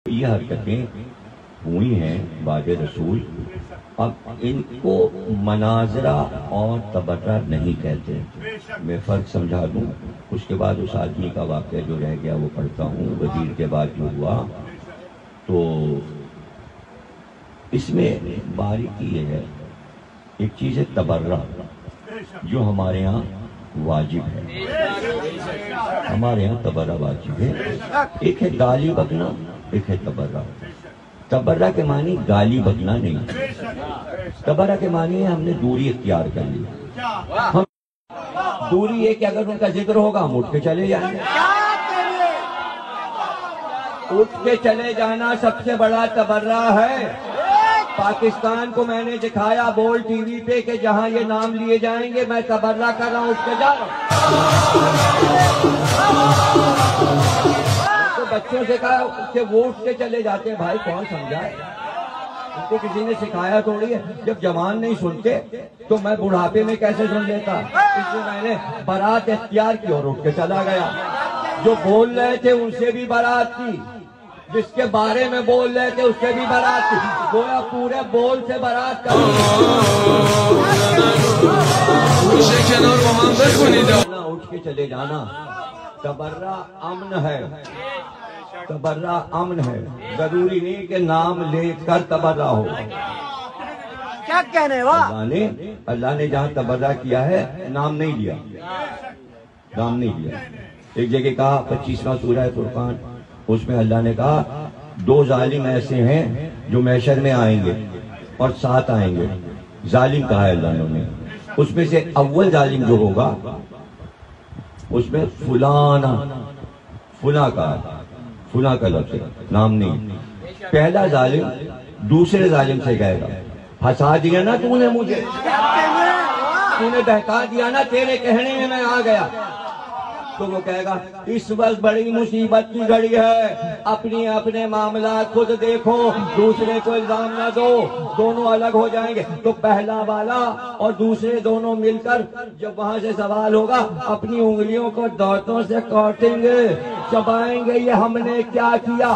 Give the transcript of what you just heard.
یہ حرکتیں ہوئی ہیں بعد رسول، اب ان کو مناظرہ اور تبرہ نہیں کہتے. میں فرق سمجھا دوں. اس کے بعد اس آدمی کا واقعہ جو رہ گیا وہ پڑھتا ہوں. وزیر کے بعد جو ہوا تو اس میں باریکی یہ ہے، ایک چیز ہے تبرہ جو ہمارے ہاں واجب ہے. ہمارے ہاں تبرہ واجب ہے. ایک ہے گالی بکنا، ایک ہے تبرہ. تبرہ کے معنی گالی بکنا نہیں. تبرہ کے معنی ہے ہم نے دوری اختیار کر لی. ہم دوری ہے کہ اگر ان کا ذکر ہوگا ہم اٹھ کے چلے جائیں گے. اٹھ کے چلے جانا سب سے بڑا تبرہ ہے. پاکستان کو میں نے دکھایا بول ٹی وی پہ کہ جہاں یہ نام لیے جائیں گے میں تبرہ کر رہا ہوں، اٹھ کے جا رہا ہوں. تو بچوں سے کہا کہ وہ اٹھ کے چلے جاتے ہیں. بھائی کون سمجھائے؟ ان کو کسی نے سکھایا تھوڑی ہے. جب جوان نہیں سنتے تو میں بڑھاپے میں کیسے سن لیتا؟ اس لیے میں نے برات اختیار کی اور اٹھ کے چلا گیا. جو بول رہے تھے ان سے بھی برات کی، جس کے بارے میں بول رہے تھے اس سے بھی برات کی. گویا پورے بول سے برات کر اٹھ کے چلے جانا. تبرہ امن ہے، تبرہ امن ہے. ضروری نہیں کہ نام لے کر تبرہ ہو. کیا کہنے اللہ نے جہاں تبرہ کیا ہے نام نہیں لیا، نام نہیں لیا. ایک جگہ کہا 25واں سورہ فرقان، اس میں اللہ نے کہا 2 ظالم ایسے ہیں جو محشر میں آئیں گے اور 7 آئیں گے. ظالم کہا ہے اللہ نے. اس میں سے اول ظالم جو ہوگا اس میں فلانا فلاں کا لفظ ہے، نام نہیں. پہلا ظالم دوسرے ظالم سے کہے گا ہنسا دیا نا تو نے مجھے، تو نے بہکا دیا نا، تیرے کہنے میں میں آ گیا. تو وہ کہے گا اس وقت بڑی مصیبت کی گھڑی ہے، اپنے معاملات خود دیکھو، دوسرے کو الزام نہ دو. دونوں الگ ہو جائیں گے تو پہلا والا اور دوسرے دونوں مل کر جب وہاں سے سوال ہوگا اپنی انگلیوں کو دانتوں سے کاٹیں گے، چبائیں گے یہ ہم نے کیا کیا.